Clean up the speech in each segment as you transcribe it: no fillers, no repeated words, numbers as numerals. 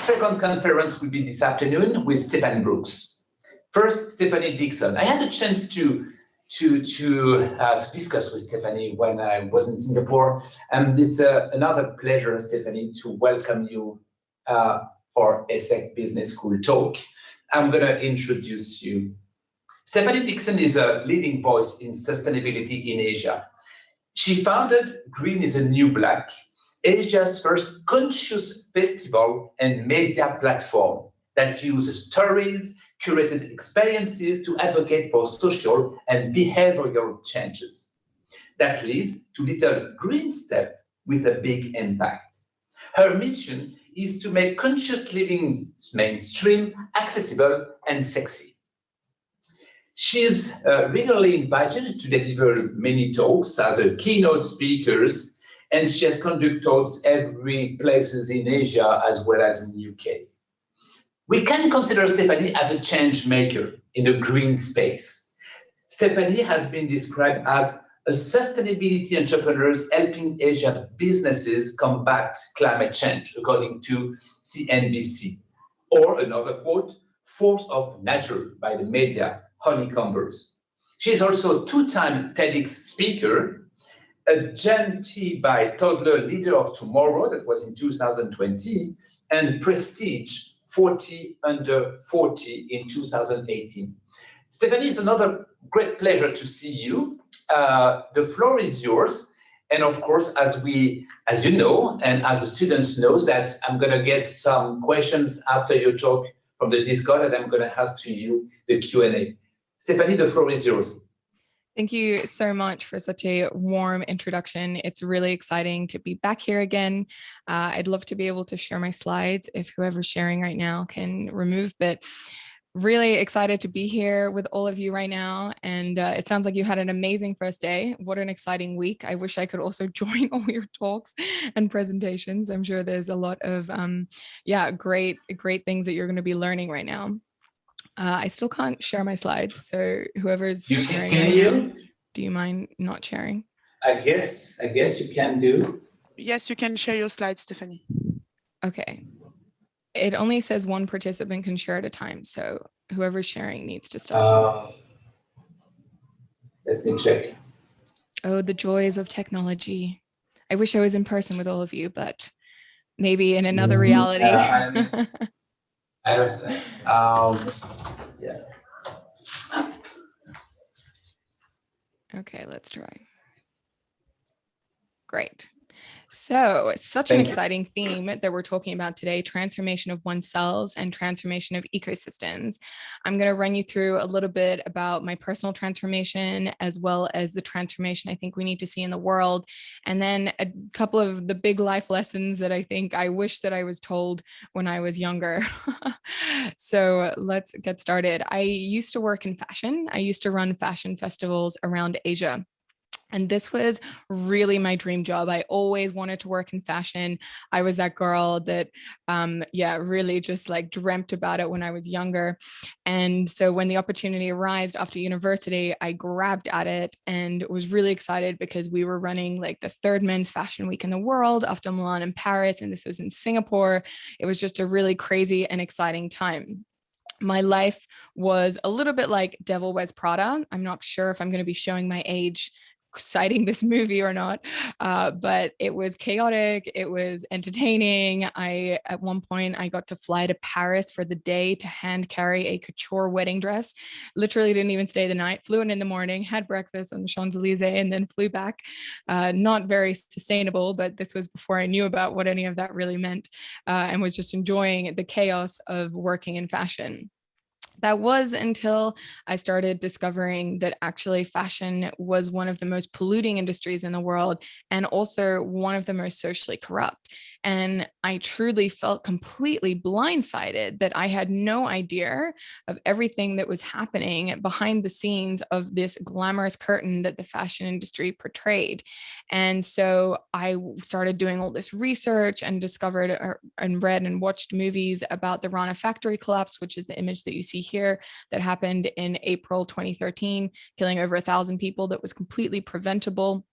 second conference will be this afternoon with Stephanie Brooks. First, Stephanie Dickson. I had a chance to discuss with Stephanie when I was in Singapore, and it's another pleasure, Stephanie, to welcome you for ESSEC Business School talk. I'm going to introduce you. Stephanie Dickson is a leading voice in sustainability in Asia. She founded Green is a New Black, Asia's first conscious festival and media platform that uses stories, curated experiences to advocate for social and behavioral changes. That leads to little green step with a big impact. Her mission is to make conscious living mainstream, accessible, and sexy. She's regularly invited to deliver many talks as a keynote speaker, and she has conducted talks every places in Asia as well as in the UK. We can consider Stephanie as a change maker in the green space. Stephanie has been described as a sustainability entrepreneur helping Asian businesses combat climate change, according to CNBC. Or another quote, force of nature by the media, honeycombers. She is also a two-time TEDx speaker, a Gen T by Toddler Leader of Tomorrow, that was in 2020, and Prestige 40 under 40 in 2018. Stephanie, it's another great pleasure to see you. The floor is yours. And of course, as you know, and as the students knows, that I'm going to get some questions after your talk from the Discord, and I'm going to ask to you the Q&A. Stephanie, the floor is yours. Thank you so much for such a warm introduction. It's really exciting to be back here again. I'd love to be able to share my slides if whoever's sharing right now can remove, but really excited to be here with all of you right now. And it sounds like you had an amazing first day. What an exciting week. I wish I could also join all your talks and presentations. I'm sure there's a lot of great things that you're going to be learning right now. I still can't share my slides, so whoever's sharing, can you? Do you mind not sharing? I guess you can do. Yes, you can share your slides, Stephanie. Okay. It only says one participant can share at a time, so whoever's sharing needs to stop. Let me check. Oh, the joys of technology. I wish I was in person with all of you, but maybe in another reality. I don't know. Yeah. Okay, let's try. Great. So it's such an exciting theme that we're talking about today, transformation of oneself and transformation of ecosystems. I'm going to run you through a little bit about my personal transformation, as well as the transformation I think we need to see in the world. And then a couple of the big life lessons that I wish that I was told when I was younger. So let's get started. I used to work in fashion. I used to run fashion festivals around Asia. And this was really my dream job. I always wanted to work in fashion. I was that girl that, really just like dreamt about it when I was younger. And so when the opportunity arose after university, I grabbed at it and was really excited because we were running like the third men's fashion week in the world after Milan and Paris. And this was in Singapore. It was just a really crazy and exciting time. My life was a little bit like Devil Wears Prada. I'm not sure if I'm going to be showing my age citing this movie or not, but it was chaotic. It was entertaining. At one point, I got to fly to Paris for the day to hand carry a couture wedding dress. Literally didn't even stay the night, flew in the morning, had breakfast on the Champs-Elysees, and then flew back. Not very sustainable, but this was before I knew about what any of that really meant, and was just enjoying the chaos of working in fashion. That was until I started discovering that actually fashion was one of the most polluting industries in the world, and also one of the most socially corrupt. And I truly felt completely blindsided that I had no idea of everything that was happening behind the scenes of this glamorous curtain that the fashion industry portrayed. And so I started doing all this research and discovered and read and watched movies about the Rana factory collapse, which is the image that you see here, that happened in April 2013, killing over 1,000 people. That was completely preventable.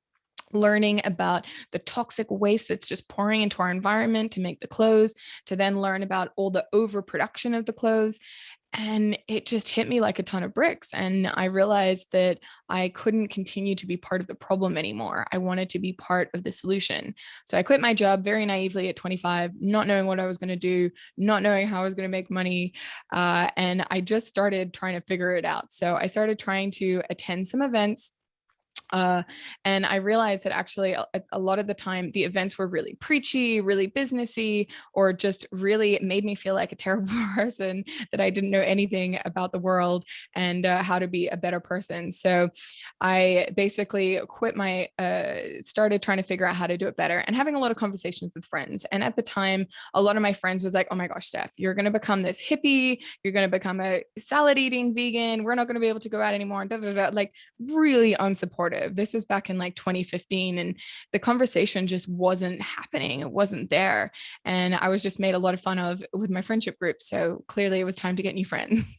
learning about the toxic waste that's just pouring into our environment to make the clothes, to then learn about all the overproduction of the clothes. And it just hit me like a ton of bricks. And I realized that I couldn't continue to be part of the problem anymore. I wanted to be part of the solution. So I quit my job very naively at 25, not knowing what I was going to do, not knowing how I was going to make money. And I just started trying to figure it out. So I started trying to attend some events. And I realized that actually a lot of the time the events were really preachy, really businessy, or just really made me feel like a terrible person, that I didn't know anything about the world and how to be a better person. So I basically started trying to figure out how to do it better and having a lot of conversations with friends. And at the time, a lot of my friends was like, oh my gosh, Steph, you're going to become this hippie. You're going to become a salad eating vegan. We're not going to be able to go out anymore. And like really unsupportive. This was back in like 2015, and the conversation just wasn't happening. It wasn't there. And I was just made a lot of fun of with my friendship group. So clearly it was time to get new friends.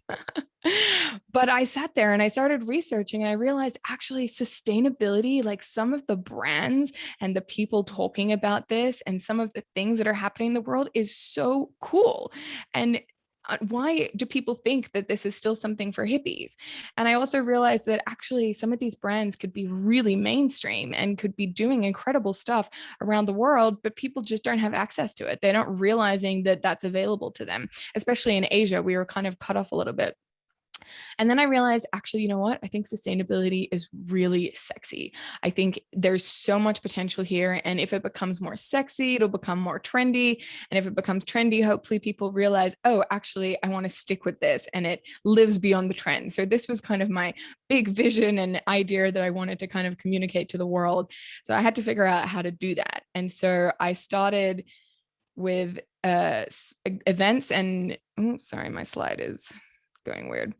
But I sat there and I started researching, and I realized actually sustainability, like some of the brands and the people talking about this and some of the things that are happening in the world is so cool. And why do people think that this is still something for hippies? And I also realized that actually some of these brands could be really mainstream and could be doing incredible stuff around the world, but people just don't have access to it. They're not realizing that that's available to them, especially in Asia. We were kind of cut off a little bit. And then I realized, actually, you know what? I think sustainability is really sexy. I think there's so much potential here. And if it becomes more sexy, it'll become more trendy. And if it becomes trendy, hopefully people realize, oh, actually, I want to stick with this, and it lives beyond the trend. So this was kind of my big vision and idea that I wanted to kind of communicate to the world. So I had to figure out how to do that. And so I started with events and, oh, sorry, my slide is going weird.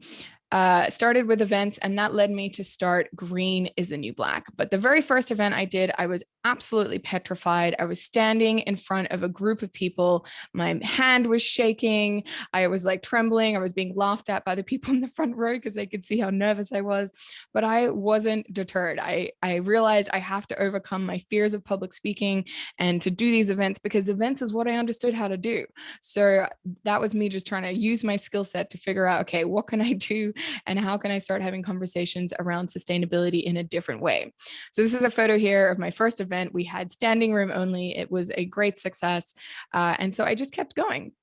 Started with events, and that led me to start Green is the New Black. But the very first event I did, I was absolutely petrified. I was standing in front of a group of people. My hand was shaking. I was like trembling. I was being laughed at by the people in the front row because they could see how nervous I was. But I wasn't deterred. I realized I have to overcome my fears of public speaking and to do these events, because events is what I understood how to do. So that was me just trying to use my skill set to figure out, okay, what can I do? And how can I start having conversations around sustainability in a different way? So this is a photo here of my first event. We had standing room only. It was a great success. And so I just kept going.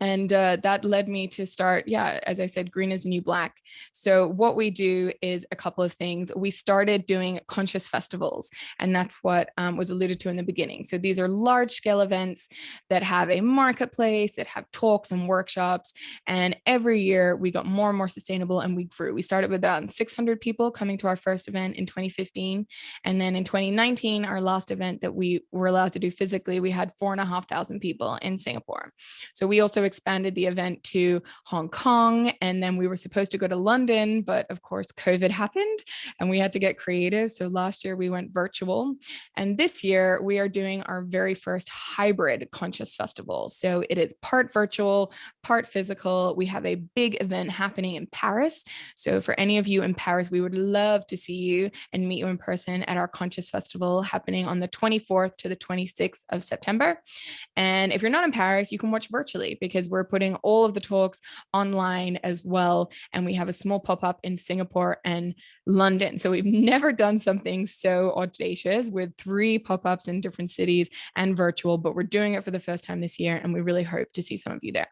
And that led me to start, as I said, Green is the New Black. So what we do is a couple of things. We started doing conscious festivals, and that's what was alluded to in the beginning. So these are large scale events that have a marketplace, that have talks and workshops. And every year we got more and more sustainable, and we grew. We started with about 600 people coming to our first event in 2015. And then in 2019, our last event that we were allowed to do physically, we had 4,500 people in Singapore. So we also expanded the event to Hong Kong, and then we were supposed to go to London, but of course COVID happened and we had to get creative. So last year we went virtual, and this year we are doing our very first hybrid conscious festival. So it is part virtual, part physical. We have a big event happening in Paris. So for any of you in Paris, we would love to see you and meet you in person at our conscious festival happening on the 24th to the 26th of September. And if you're not in Paris, you can watch virtually, because we're putting all of the talks online as well. And we have a small pop-up in Singapore and London. So we've never done something so audacious with 3 pop-ups in different cities and virtual, but we're doing it for the first time this year. And we really hope to see some of you there.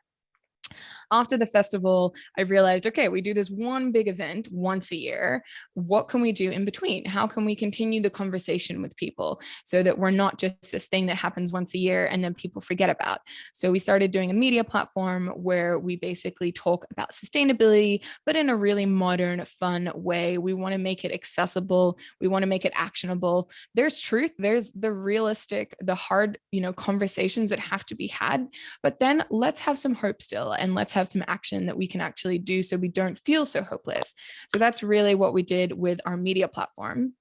After the festival, I realized, okay, we do this one big event once a year. What can we do in between? How can we continue the conversation with people so that we're not just this thing that happens once a year and then people forget about? So we started doing a media platform where we basically talk about sustainability, but in a really modern, fun way. We want to make it accessible. We want to make it actionable. There's truth. There's the realistic, the hard, conversations that have to be had, but then let's have some hope still, and let's have some action that we can actually do so we don't feel so hopeless. So that's really what we did with our media platform.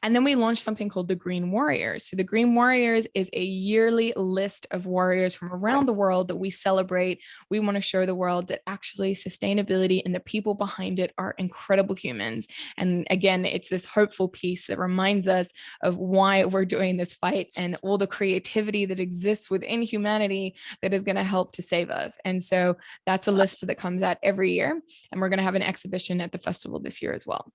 And then we launched something called the Green Warriors. So the Green Warriors is a yearly list of warriors from around the world that we celebrate. We want to show the world that actually sustainability and the people behind it are incredible humans. And again, it's this hopeful piece that reminds us of why we're doing this fight and all the creativity that exists within humanity that is going to help to save us. And so that's a list that comes out every year. And we're going to have an exhibition at the festival this year as well.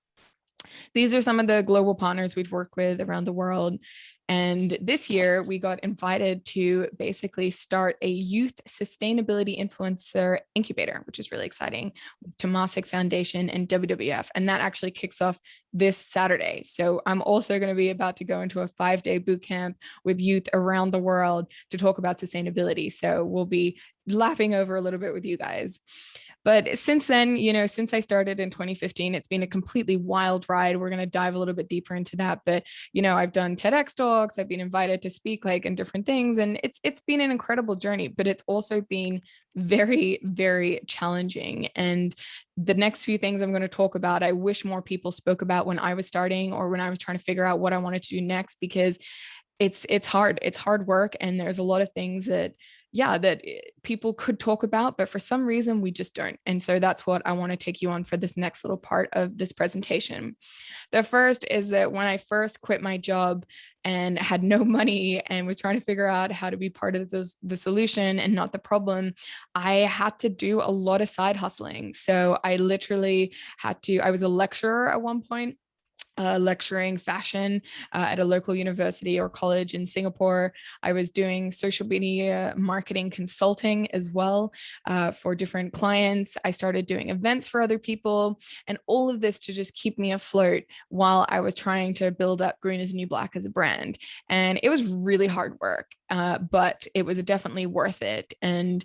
These are some of the global partners we've worked with around the world. And this year we got invited to basically start a youth sustainability influencer incubator, which is really exciting, to Temasek Foundation and WWF. And that actually kicks off this Saturday. So I'm also going to be about to go into a 5-day boot camp with youth around the world to talk about sustainability. So we'll be laughing over a little bit with you guys. But since then, since I started in 2015, it's been a completely wild ride. We're going to dive a little bit deeper into that. But, I've done TEDx talks, I've been invited to speak in different things, and it's been an incredible journey, but it's also been very, very challenging. And the next few things I'm going to talk about, I wish more people spoke about when I was starting or when I was trying to figure out what I wanted to do next, because it's hard. It's hard work. And there's a lot of things that people could talk about, but for some reason we just don't. And so that's what I want to take you on for this next little part of this presentation. The first is that when I first quit my job and had no money and was trying to figure out how to be part of the solution and not the problem, I had to do a lot of side hustling. So I literally I was a lecturer at one point, lecturing fashion at a local university or college in Singapore. I was doing social media marketing consulting as well for different clients. I started doing events for other people, and all of this to just keep me afloat while I was trying to build up Green is the New Black as a brand. And it was really hard work, but it was definitely worth it. And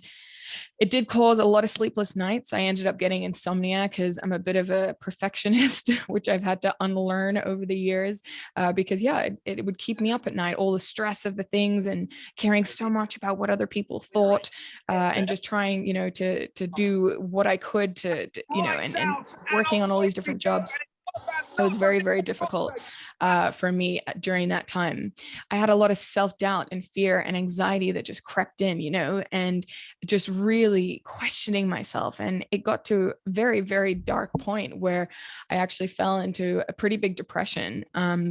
it did cause a lot of sleepless nights. I ended up getting insomnia because I'm a bit of a perfectionist, which I've had to unlearn over the years because it would keep me up at night, all the stress of the things and caring so much about what other people thought and just trying, to do what I could to and working on all these different jobs. It was very, very difficult for me during that time. I had a lot of self-doubt and fear and anxiety that just crept in, and just really questioning myself. And it got to a very, very dark point where I actually fell into a pretty big depression,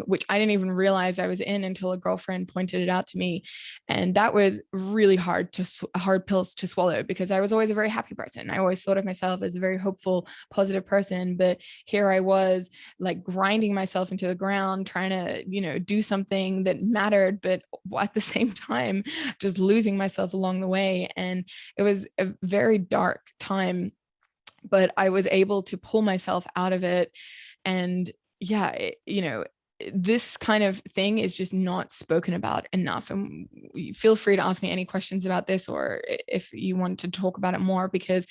which I didn't even realize I was in until a girlfriend pointed it out to me. And that was really hard pills to swallow, because I was always a very happy person. I always thought of myself as a very hopeful, positive person. But here I was, grinding myself into the ground, trying to, do something that mattered, but at the same time, just losing myself along the way. And it was a very dark time, but I was able to pull myself out of it. And this kind of thing is just not spoken about enough. And feel free to ask me any questions about this, or if you want to talk about it more, because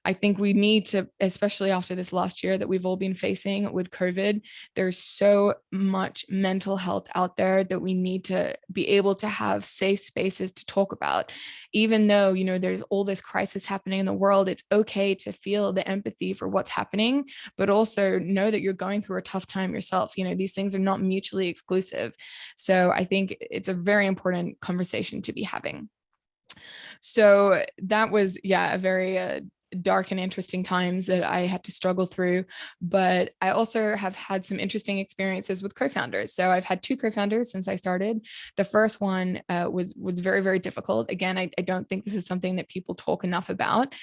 I think we need to, especially after this last year that we've all been facing with COVID, there's so much mental health out there that we need to be able to have safe spaces to talk about. Even though, there's all this crisis happening in the world, it's okay to feel the empathy for what's happening, but also know that you're going through a tough time yourself. These things are not mutually exclusive. So I think it's a very important conversation to be having. So that was, a very dark and interesting times that I had to struggle through. But I also have had some interesting experiences with co-founders. So I've had 2 co-founders since I started. The first one was very, very difficult. Again, I don't think this is something that people talk enough about.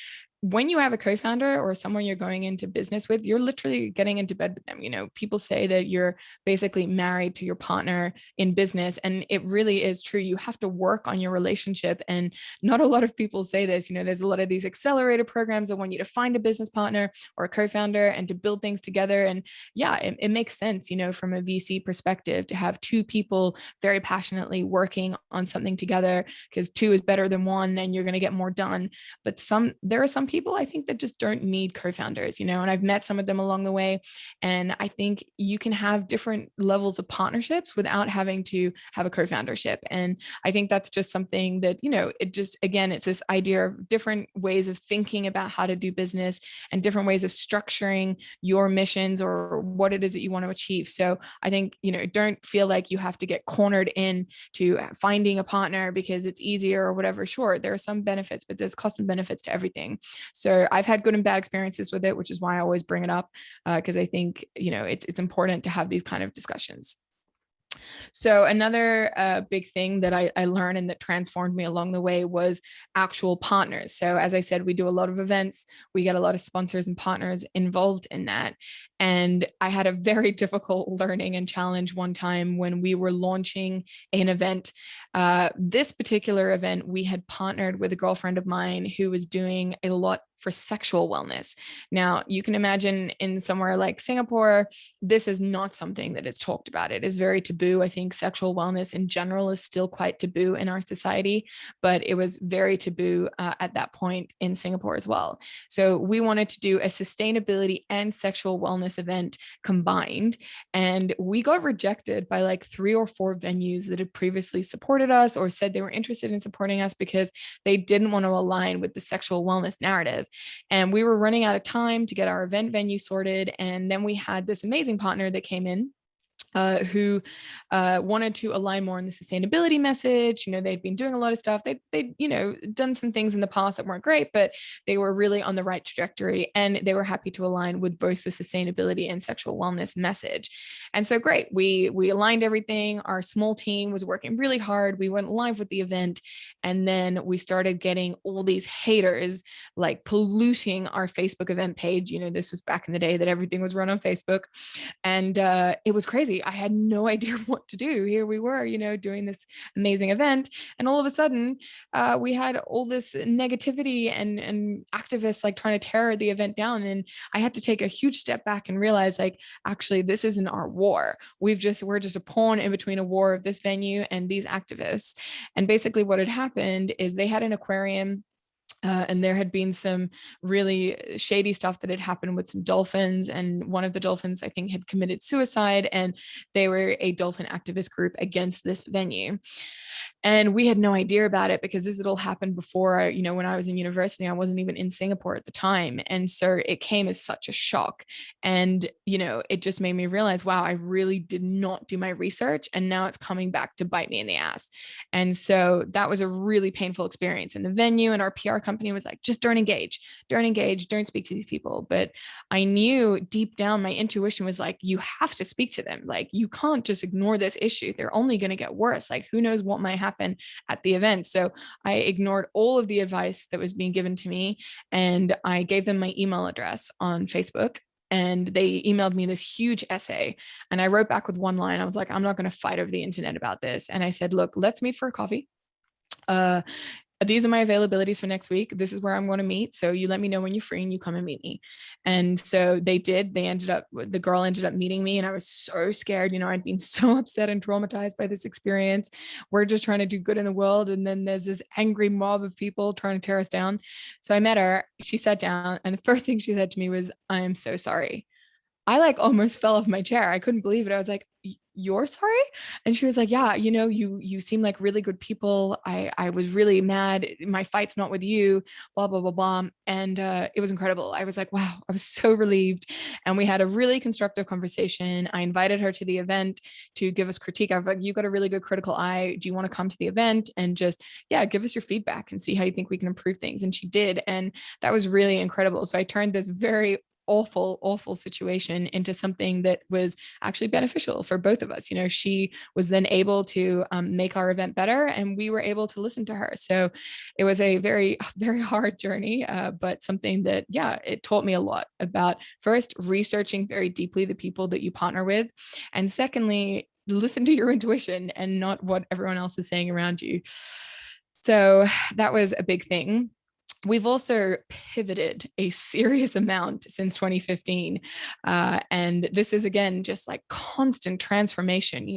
When you have a co-founder or someone you're going into business with, you're literally getting into bed with them. People say that you're basically married to your partner in business, and it really is true. You have to work on your relationship, and not a lot of people say this. There's a lot of these accelerator programs that want you to find a business partner or a co-founder and to build things together. And it makes sense, from a VC perspective, to have 2 people very passionately working on something together, because 2 is better than 1 and you're going to get more done. But there are some people, I think, that just don't need co-founders, and I've met some of them along the way. And I think you can have different levels of partnerships without having to have a co-foundership. And I think that's just something that, it just, again, it's this idea of different ways of thinking about how to do business and different ways of structuring your missions or what it is that you want to achieve. So I think, don't feel like you have to get cornered in to finding a partner because it's easier or whatever. Sure, there are some benefits, but there's cost and benefits to everything. So I've had good and bad experiences with it, which is why I always bring it up, because I think, it's important to have these kind of discussions. So another big thing that I learned and that transformed me along the way was actual partners. So as I said, we do a lot of events. We get a lot of sponsors and partners involved in that. And I had a very difficult learning and challenge one time when we were launching an event. This particular event, we had partnered with a girlfriend of mine who was doing a lot for sexual wellness. Now, you can imagine in somewhere like Singapore, this is not something that is talked about. It is very taboo. I think sexual wellness in general is still quite taboo in our society, but it was very taboo at that point in Singapore as well. So we wanted to do a sustainability and sexual wellness event combined. And we got rejected by like 3 or 4 venues that had previously supported us or said they were interested in supporting us because they didn't want to align with the sexual wellness narrative. And we were running out of time to get our event venue sorted. And then we had this amazing partner that came in who wanted to align more on the sustainability message. They'd been doing a lot of stuff. They'd done some things in the past that weren't great, but they were really on the right trajectory, and they were happy to align with both the sustainability and sexual wellness message. And so great, we aligned everything. Our small team was working really hard. We went live with the event, and then we started getting all these haters like polluting our Facebook event page. This was back in the day that everything was run on Facebook, and it was crazy. I had no idea what to do. Here we were, doing this amazing event. And all of a sudden, we had all this negativity and activists like trying to tear the event down. And I had to take a huge step back and realize, like, actually, this isn't our war. We're just a pawn in between a war of this venue and these activists. And basically what had happened is they had an aquarium. And there had been some really shady stuff that had happened with some dolphins. And one of the dolphins, I think, had committed suicide. And they were a dolphin activist group against this venue. And we had no idea about it because this had all happened before, when I was in university. I wasn't even in Singapore at the time. And so it came as such a shock. And, it just made me realize, wow, I really did not do my research. And now it's coming back to bite me in the ass. And so that was a really painful experience. And the venue and our PR company was like, just don't engage, don't speak to these people. But I knew deep down, my intuition was like, you have to speak to them. Like, you can't just ignore this issue. They're only going to get worse. Like, who knows what might happen at the event. So I ignored all of the advice that was being given to me, and I gave them my email address on Facebook, and they emailed me this huge essay. And I wrote back with one line. I was like, I'm not going to fight over the internet about this. And I said, look, let's meet for a coffee. These are my availabilities for next week. This is where I'm going to meet. So you let me know when you're free and you come and meet me. And so they did. The girl ended up meeting me, and I was so scared. I'd been so upset and traumatized by this experience. We're just trying to do good in the world. And then there's this angry mob of people trying to tear us down. So I met her. She sat down, and the first thing she said to me was, I am so sorry. I like almost fell off my chair. I couldn't believe it. I was like, you're sorry? And she was like, yeah, you seem like really good people. I was really mad. My fight's not with you, blah, blah, blah, blah. And it was incredible. I was like, wow, I was so relieved. And we had a really constructive conversation. I invited her to the event to give us critique. I was like, you got a really good critical eye. Do you want to come to the event and just, give us your feedback and see how you think we can improve things? And she did. And that was really incredible. So I turned this very awful situation into something that was actually beneficial for both of us. She was then able to make our event better, and we were able to listen to her. So it was a very, very hard journey, but something that, it taught me a lot about, first, researching very deeply the people that you partner with. And secondly, listen to your intuition and not what everyone else is saying around you. So that was a big thing. We've also pivoted a serious amount since 2015. And this is, again, just like constant transformation.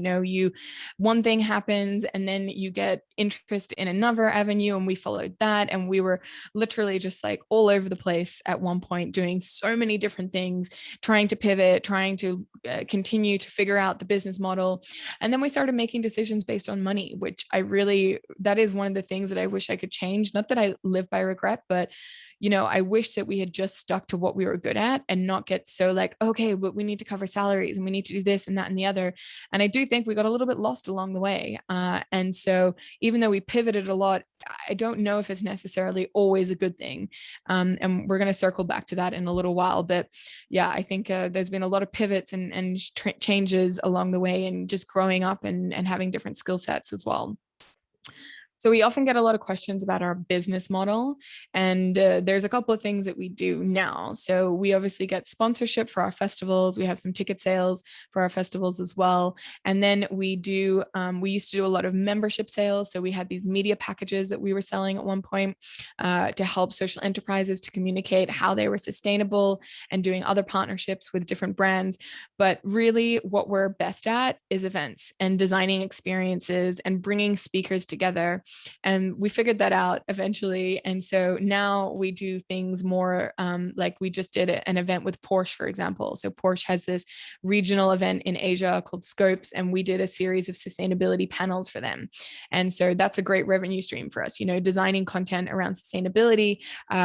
One thing happens and then you get interest in another avenue, and we followed that. And we were literally just like all over the place at one point, doing so many different things, trying to pivot, trying to continue to figure out the business model. And then we started making decisions based on money, which that is one of the things that I wish I could change. Not that I live by regret, but I wish that we had just stuck to what we were good at and not get so like, okay, but we need to cover salaries and we need to do this and that and the other. And I do think we got a little bit lost along the way. And so even though we pivoted a lot, I don't know if it's necessarily always a good thing. And we're going to circle back to that in a little while. But yeah, I think there's been a lot of pivots and changes along the way, and just growing up and having different skill sets as well. So we often get a lot of questions about our business model, and there's a couple of things that we do now. So we obviously get sponsorship for our festivals. We have some ticket sales for our festivals as well. And then we used to do a lot of membership sales. So we had these media packages that we were selling at one point to help social enterprises to communicate how they were sustainable, and doing other partnerships with different brands. But really what we're best at is events and designing experiences and bringing speakers together. And we figured that out eventually. And so now we do things more like we just did an event with Porsche, for example. So Porsche has this regional event in Asia called Scopes, and we did a series of sustainability panels for them. And so that's a great revenue stream for us, designing content around sustainability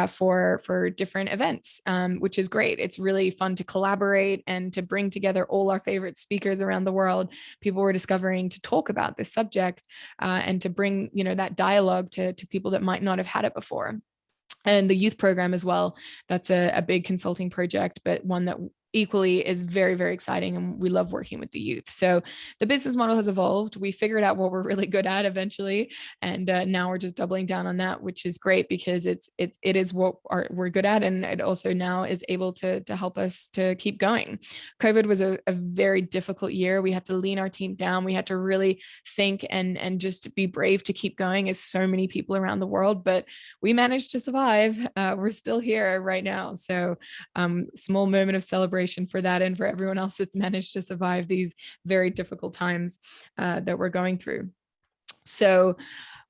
for different events, which is great. It's really fun to collaborate and to bring together all our favorite speakers around the world. People were discovering to talk about this subject and to bring, that dialogue to people that might not have had it before. And the youth program as well. That's a big consulting project, but one that equally is very, very exciting, and we love working with the youth. So the business model has evolved. We figured out what we're really good at eventually, and now we're just doubling down on that, which is great because it is what we're good at, and it also now is able to help us to keep going. COVID was a very difficult year. We had to lean our team down. We had to really think and just be brave to keep going as so many people around the world, but we managed to survive. We're still here right now. So small moment of celebration for that, and for everyone else that's managed to survive these very difficult times that we're going through. So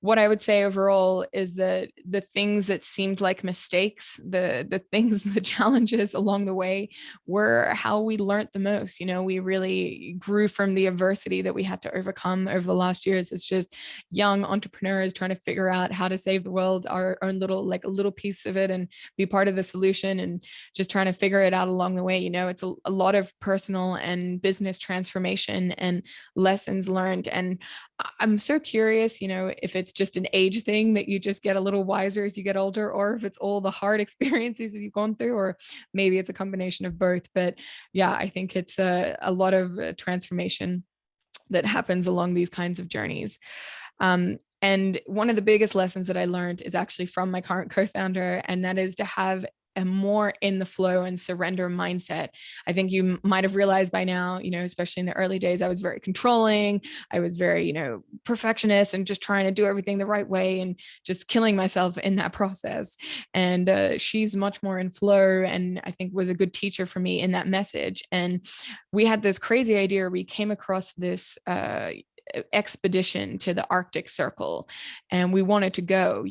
what I would say overall is that the things that seemed like mistakes, the challenges along the way were how we learned the most. We really grew from the adversity that we had to overcome over the last years. It's just young entrepreneurs trying to figure out how to save the world, our own a little piece of it, and be part of the solution, and just trying to figure it out along the way. It's a lot of personal and business transformation and lessons learned. And I'm so curious, if it's just an age thing that you just get a little wiser as you get older, or if it's all the hard experiences you've gone through, or maybe it's a combination of both. But yeah, I think it's a lot of transformation that happens along these kinds of journeys. And one of the biggest lessons that I learned is actually from my current co-founder, and that is to have a more in the flow and surrender mindset. I think you might have realized by now, especially in the early days, I was very controlling. I was very, perfectionist and just trying to do everything the right way and just killing myself in that process. And she's much more in flow, and I think was a good teacher for me in that message. And we had this crazy idea. We came across this expedition to the Arctic Circle, and we wanted to go,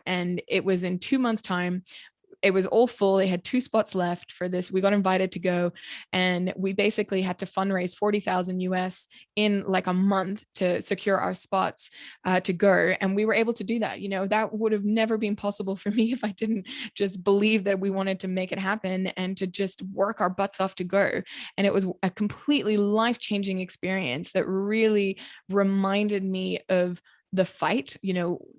and it was in 2 months' time. It was all full. They had 2 spots left for this. We got invited to go, and we basically had to fundraise 40,000 US in like a month to secure our spots to go. And we were able to do that. That would have never been possible for me if I didn't just believe that we wanted to make it happen and to just work our butts off to go. And it was a completely life-changing experience that really reminded me of the fight,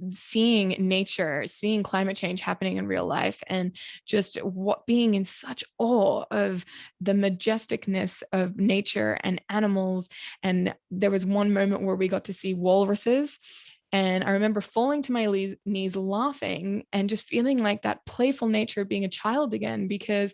seeing nature, seeing climate change happening in real life, and just being in such awe of the majesticness of nature and animals. And there was one moment where we got to see walruses. And I remember falling to my knees laughing and just feeling like that playful nature of being a child again, because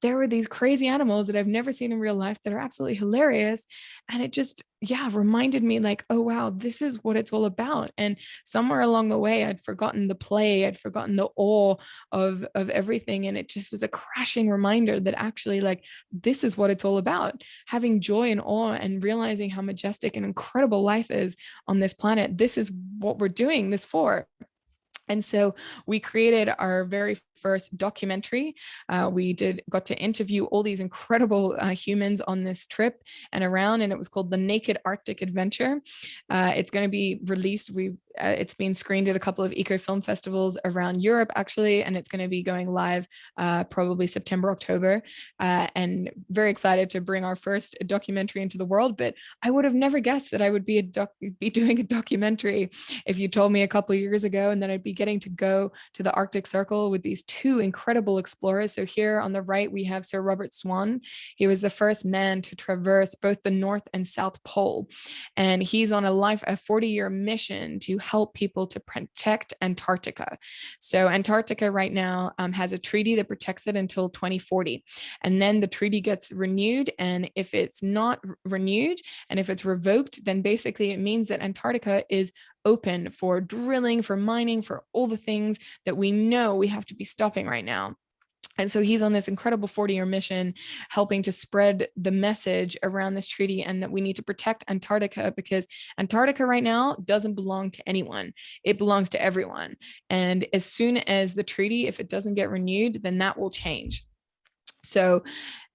there were these crazy animals that I've never seen in real life that are absolutely hilarious. And it just, yeah, reminded me like, oh, wow, this is what it's all about. And somewhere along the way, I'd forgotten the play, I'd forgotten the awe of everything. And it just was a crashing reminder that actually, like, this is what it's all about. Having joy and awe and realizing how majestic and incredible life is on this planet. This is what we're doing this for. And so we created our very first documentary. We got to interview all these incredible humans on this trip and around, and it was called The Naked Arctic Adventure. It's going to be released. It's been screened at a couple of eco film festivals around Europe, actually, and it's going to be going live probably September, October. And very excited to bring our first documentary into the world. But I would have never guessed that I would be doing a documentary if you told me a couple of years ago, and then I'd be getting to go to the Arctic Circle with these two incredible explorers. So here on the right, we have Sir Robert Swan. He was the first man to traverse both the North and South Pole. And he's on a 40-year mission to help people to protect Antarctica. So Antarctica right now has a treaty that protects it until 2040. And then the treaty gets renewed. And if it's not renewed and if it's revoked, then basically it means that Antarctica is open for drilling, for mining, for all the things that we know we have to be stopping right now. And so he's on this incredible 40-year mission, helping to spread the message around this treaty and that we need to protect Antarctica, because Antarctica right now doesn't belong to anyone. It belongs to everyone. And as soon as the treaty, if it doesn't get renewed, then that will change. So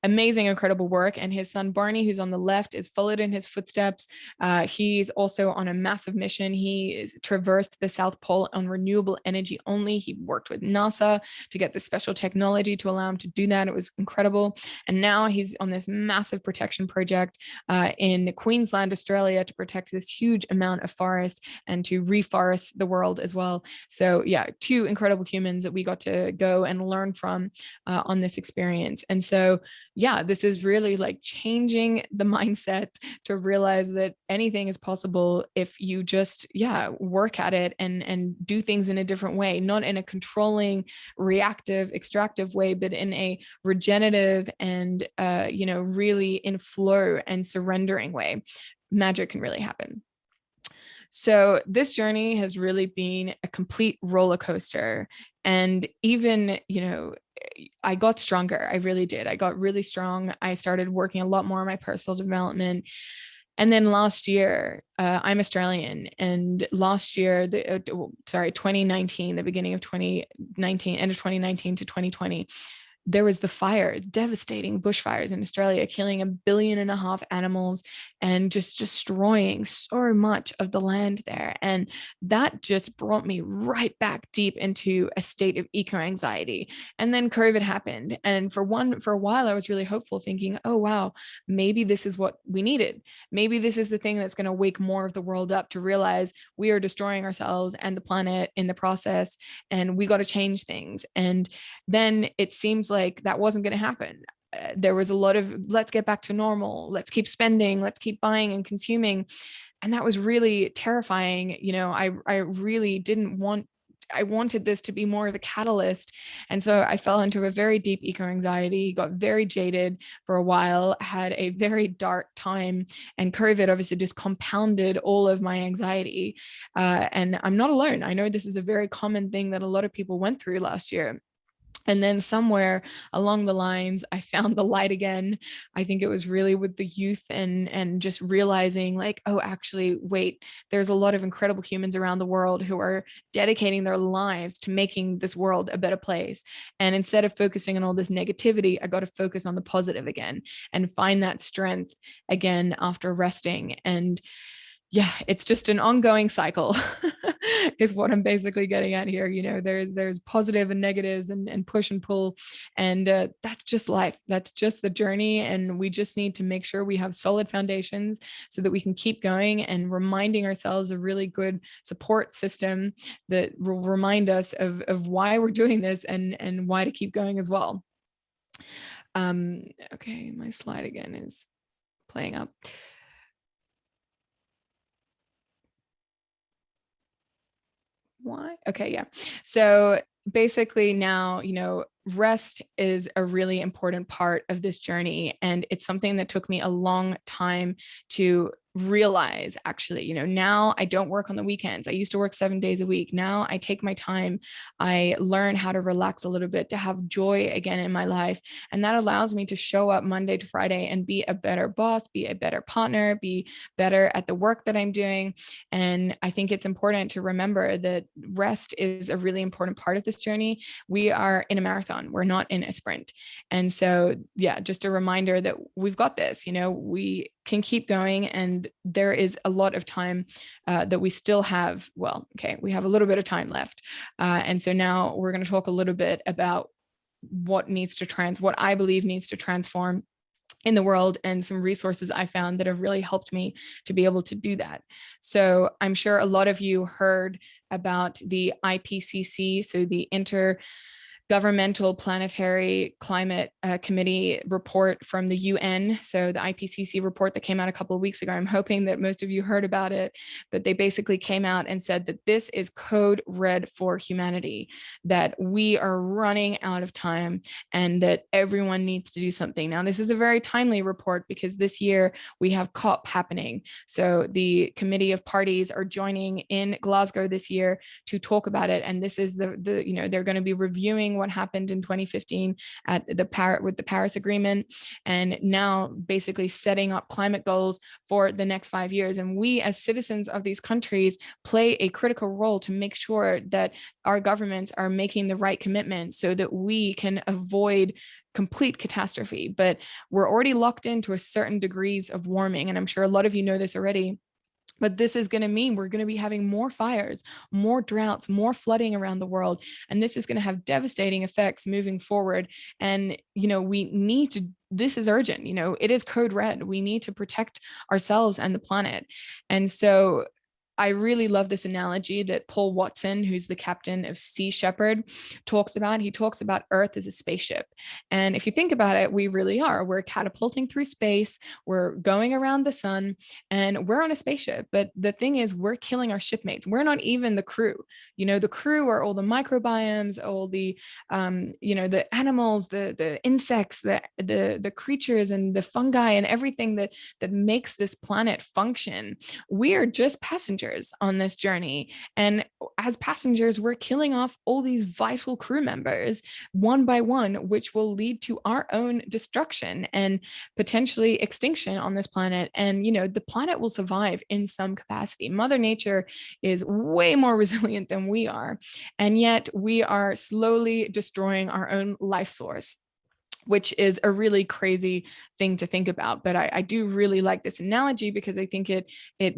amazing, incredible work. And his son, Barney, who's on the left, is followed in his footsteps. He's also on a massive mission. He has traversed the South Pole on renewable energy only. He worked with NASA to get the special technology to allow him to do that. It was incredible. And now he's on this massive protection project in Queensland, Australia, to protect this huge amount of forest and to reforest the world as well. So yeah, two incredible humans that we got to go and learn from on this experience. And so yeah, this is really like changing the mindset to realize that anything is possible if you just, work at it and do things in a different way, not in a controlling, reactive, extractive way, but in a regenerative and, really in flow and surrendering way. Magic can really happen. So this journey has really been a complete roller coaster. And even, I got stronger. I really did. I got really strong. I started working a lot more on my personal development. And then last year, I'm Australian, and last year, 2019, the beginning of 2019, end of 2019 to 2020, there was the fire, devastating bushfires in Australia, killing 1.5 billion animals and just destroying so much of the land there. And that just brought me right back deep into a state of eco-anxiety. And then COVID happened. And for a while, I was really hopeful, thinking, oh, wow, maybe this is what we needed. Maybe this is the thing that's going to wake more of the world up to realize we are destroying ourselves and the planet in the process, and we got to change things. And then it seems like that wasn't going to happen. There was a lot of, let's get back to normal. Let's keep spending. Let's keep buying and consuming. And that was really terrifying. I really didn't want, I wanted this to be more of a catalyst. And so I fell into a very deep eco-anxiety, got very jaded for a while, had a very dark time. And COVID obviously just compounded all of my anxiety. And I'm not alone. I know this is a very common thing that a lot of people went through last year. And then somewhere along the lines, I found the light again. I think it was really with the youth and just realizing like, oh, actually, wait, there's a lot of incredible humans around the world who are dedicating their lives to making this world a better place. And instead of focusing on all this negativity, I got to focus on the positive again and find that strength again after resting. And yeah, it's just an ongoing cycle is what I'm basically getting at here. There's positive and negatives and push and pull. And that's just life. That's just the journey. And we just need to make sure we have solid foundations so that we can keep going, and reminding ourselves a really good support system that will remind us of why we're doing this and why to keep going as well. Okay, my slide again is playing up. Why? Okay, yeah. So basically now, rest is a really important part of this journey. And it's something that took me a long time to realize, actually. Now I don't work on the weekends. I used to work 7 days a week. Now I take my time. I learn how to relax a little bit, to have joy again in my life. And that allows me to show up Monday to Friday and be a better boss, be a better partner, be better at the work that I'm doing. And I think it's important to remember that rest is a really important part of this journey. We are in a marathon. We're not in a sprint. And so, yeah, just a reminder that we've got this. We can keep going, and there is a lot of time that we still have. Well, okay, we have a little bit of time left. And so now we're going to talk a little bit about what I believe needs to transform in the world, and some resources I found that have really helped me to be able to do that. So I'm sure a lot of you heard about the IPCC, so the Intergovernmental Planetary Climate Committee report from the UN. So the IPCC report that came out a couple of weeks ago, I'm hoping that most of you heard about it, but they basically came out and said that this is code red for humanity, that we are running out of time and that everyone needs to do something. Now, this is a very timely report because this year we have COP happening. So the Committee of Parties are joining in Glasgow this year to talk about it. And this is they're going to be reviewing what happened in 2015 with the Paris Agreement, and now basically setting up climate goals for the next 5 years. And we as citizens of these countries play a critical role to make sure that our governments are making the right commitments so that we can avoid complete catastrophe. But we're already locked into a certain degrees of warming, and I'm sure a lot of you know this already. But this is going to mean we're going to be having more fires, more droughts, more flooding around the world. And this is going to have devastating effects moving forward. And, this is urgent. It is code red. We need to protect ourselves and the planet. And so I really love this analogy that Paul Watson, who's the captain of Sea Shepherd, talks about. He talks about Earth as a spaceship. And if you think about it, we really are. We're catapulting through space. We're going around the sun, and we're on a spaceship. But the thing is, we're killing our shipmates. We're not even the crew. The crew are all the microbiomes, all the, the animals, the insects, the creatures, and the fungi, and everything that makes this planet function. We are just passengers on this journey. And as passengers, we're killing off all these vital crew members one by one, which will lead to our own destruction and potentially extinction on this planet. And, the planet will survive in some capacity. Mother Nature is way more resilient than we are. And yet we are slowly destroying our own life source, which is a really crazy thing to think about. But I do really like this analogy because I think it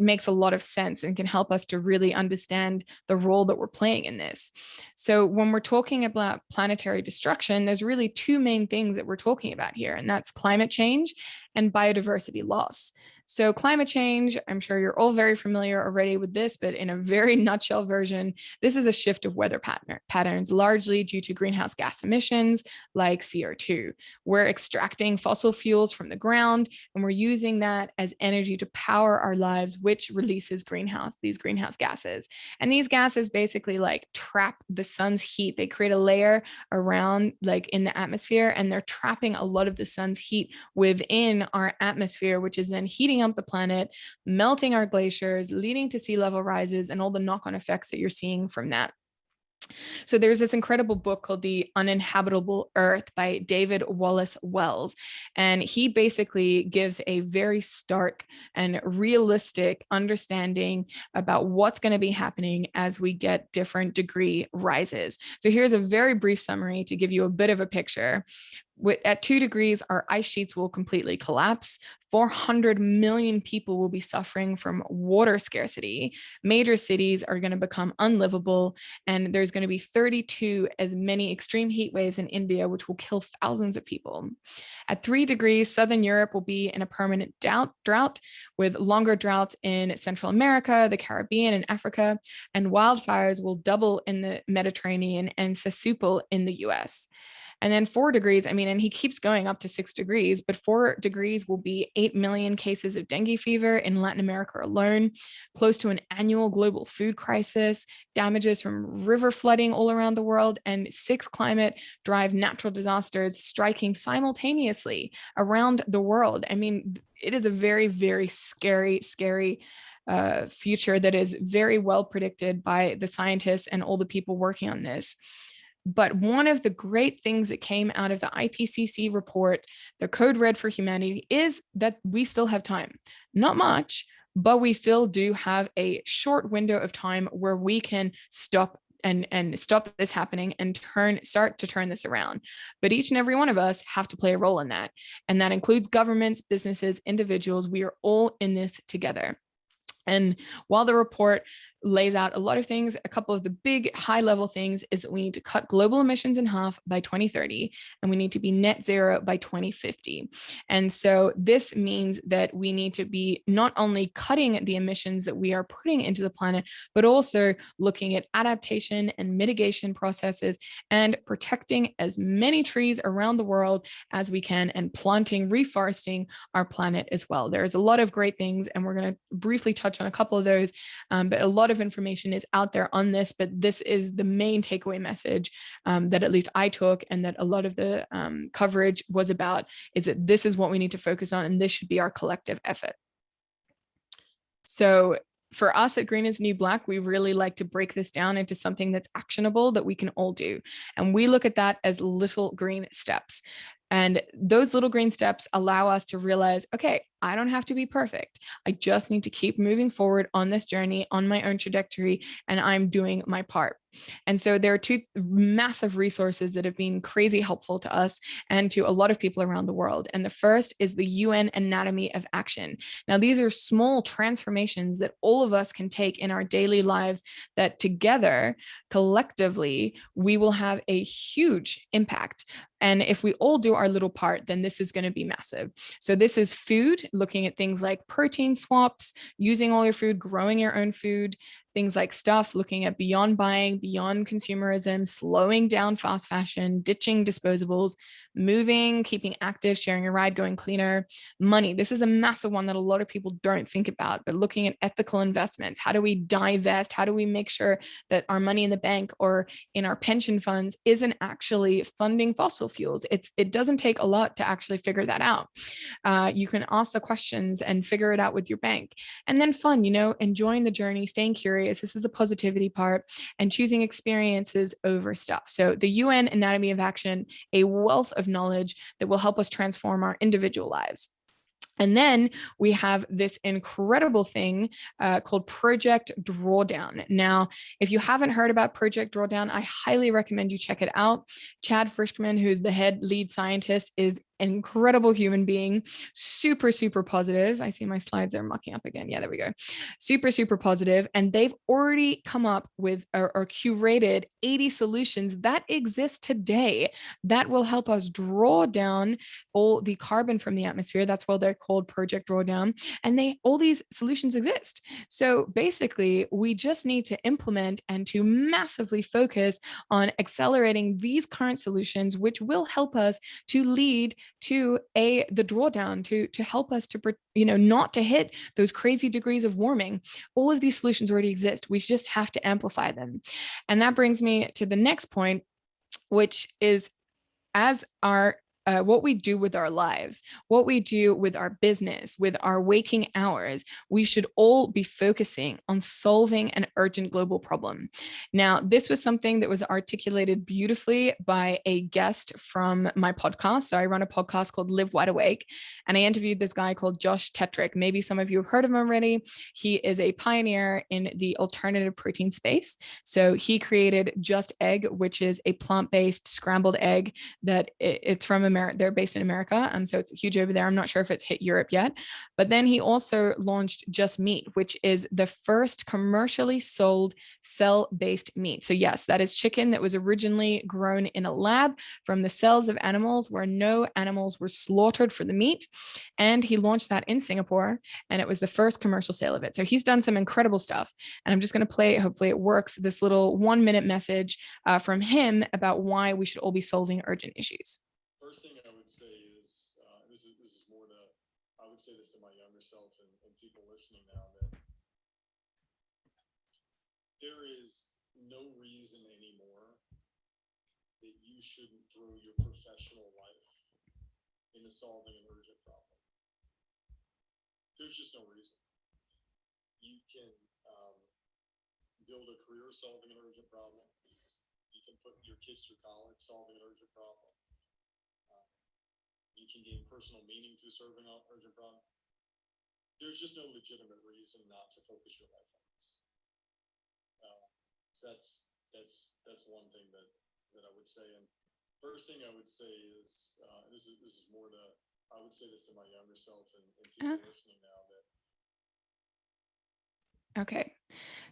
makes a lot of sense and can help us to really understand the role that we're playing in this. So when we're talking about planetary destruction, there's really two main things that we're talking about here, and that's climate change and biodiversity loss. So climate change, I'm sure you're all very familiar already with this, but in a very nutshell version, this is a shift of weather patterns, largely due to greenhouse gas emissions like CO2. We're extracting fossil fuels from the ground, and we're using that as energy to power our lives, which releases these greenhouse gases. And these gases basically trap the sun's heat. They create a layer around in the atmosphere, and they're trapping a lot of the sun's heat within our atmosphere, which is then heating up the planet, melting our glaciers, leading to sea level rises, and all the knock-on effects that you're seeing from that. So there's this incredible book called The Uninhabitable Earth by David Wallace Wells. And he basically gives a very stark and realistic understanding about what's going to be happening as we get different degree rises. So here's a very brief summary to give you a bit of a picture. At 2 degrees, our ice sheets will completely collapse. 400 million people will be suffering from water scarcity. Major cities are going to become unlivable, and there's going to be 32 as many extreme heat waves in India, which will kill thousands of people. At 3 degrees, Southern Europe will be in a permanent drought, with longer droughts in Central America, the Caribbean, and Africa, and wildfires will double in the Mediterranean and sesquituple in the US. And then 4 degrees, and he keeps going up to 6 degrees, but 4 degrees will be 8 million cases of dengue fever in Latin America alone, close to an annual global food crisis, damages from river flooding all around the world, and 6 climate-driven natural disasters striking simultaneously around the world. It is a very, very scary future that is very well predicted by the scientists and all the people working on this. But one of the great things that came out of the IPCC report, the Code Red for Humanity, is that we still have time. Not much, but we still do have a short window of time where we can stop and stop this happening and start to turn this around. But each and every one of us have to play a role in that. And that includes governments, businesses, individuals. We are all in this together. And while the report lays out a lot of things, a couple of the big high-level things is that we need to cut global emissions in half by 2030, and we need to be net zero by 2050. And so this means that we need to be not only cutting the emissions that we are putting into the planet, but also looking at adaptation and mitigation processes and protecting as many trees around the world as we can, and planting, reforesting our planet as well. There's a lot of great things, and we're going to briefly touch on a couple of those, but a lot of information is out there on this, but this is the main takeaway message that at least I took, and that a lot of the coverage was about, is that this is what we need to focus on, and this should be our collective effort. So for us at Green is New Black, we really like to break this down into something that's actionable that we can all do. And we look at that as little green steps. And those little green steps allow us to realize, okay, I don't have to be perfect. I just need to keep moving forward on this journey, on my own trajectory, and I'm doing my part. And so there are 2 massive resources that have been crazy helpful to us and to a lot of people around the world. And the first is the UN Anatomy of Action. Now, these are small transformations that all of us can take in our daily lives that together, collectively, we will have a huge impact. And if we all do our little part, then this is going to be massive. So this is food, looking at things like protein swaps, using all your food, growing your own food, things like stuff, looking at beyond buying, beyond consumerism, slowing down fast fashion, ditching disposables, moving, keeping active, sharing a ride, going cleaner. Money. This is a massive one that a lot of people don't think about, but looking at ethical investments. How do we divest? How do we make sure that our money in the bank or in our pension funds isn't actually funding fossil fuels? It doesn't take a lot to actually figure that out. You can ask the questions and figure it out with your bank. And then fun, enjoying the journey, staying curious. This is the positivity part, and choosing experiences over stuff. So the UN Anatomy of Action, a wealth of knowledge that will help us transform our individual lives. And then we have this incredible thing called Project Drawdown. Now, if you haven't heard about Project Drawdown, I highly recommend you check it out. Chad Frischman, who's the lead scientist, is an incredible human being, super, super positive. I see my slides are mucking up again. Yeah, there we go. Super, super positive. And they've already come up with or curated 80 solutions that exist today that will help us draw down all the carbon from the atmosphere. That's why they're called Project Drawdown. And all these solutions exist. So basically, we just need to implement and to massively focus on accelerating these current solutions, which will help us to lead to the drawdown, to help us to, not to hit those crazy degrees of warming. All of these solutions already exist. We just have to amplify them. And that brings me to the next point, which is what we do with our lives, what we do with our business, with our waking hours, we should all be focusing on solving an urgent global problem. Now, this was something that was articulated beautifully by a guest from my podcast. So I run a podcast called Live Wide Awake, and I interviewed this guy called Josh Tetrick. Maybe some of you have heard of him already. He is a pioneer in the alternative protein space. So he created Just Egg, which is a plant-based scrambled egg that it's from a they're based in America. So it's huge over there. I'm not sure if it's hit Europe yet, but then he also launched Just Meat, which is the first commercially sold cell-based meat. So yes, that is chicken that was originally grown in a lab from the cells of animals where no animals were slaughtered for the meat. And he launched that in Singapore, and it was the first commercial sale of it. So he's done some incredible stuff. And I'm just going to play, hopefully it works, this little 1-minute message from him about why we should all be solving urgent issues. First thing I would say is, this is more to, I would say this to my younger self and people listening now, that there is no reason anymore that you shouldn't throw your professional life into solving an urgent problem. There's just no reason. You can build a career solving an urgent problem. You can put your kids through college solving an urgent problem. You can gain personal meaning through serving an urgent problem. There's just no legitimate reason not to focus your life on this. So that's one thing that I would say. And first thing I would say is, this is more to, I would say this to my younger self and people listening now, that okay.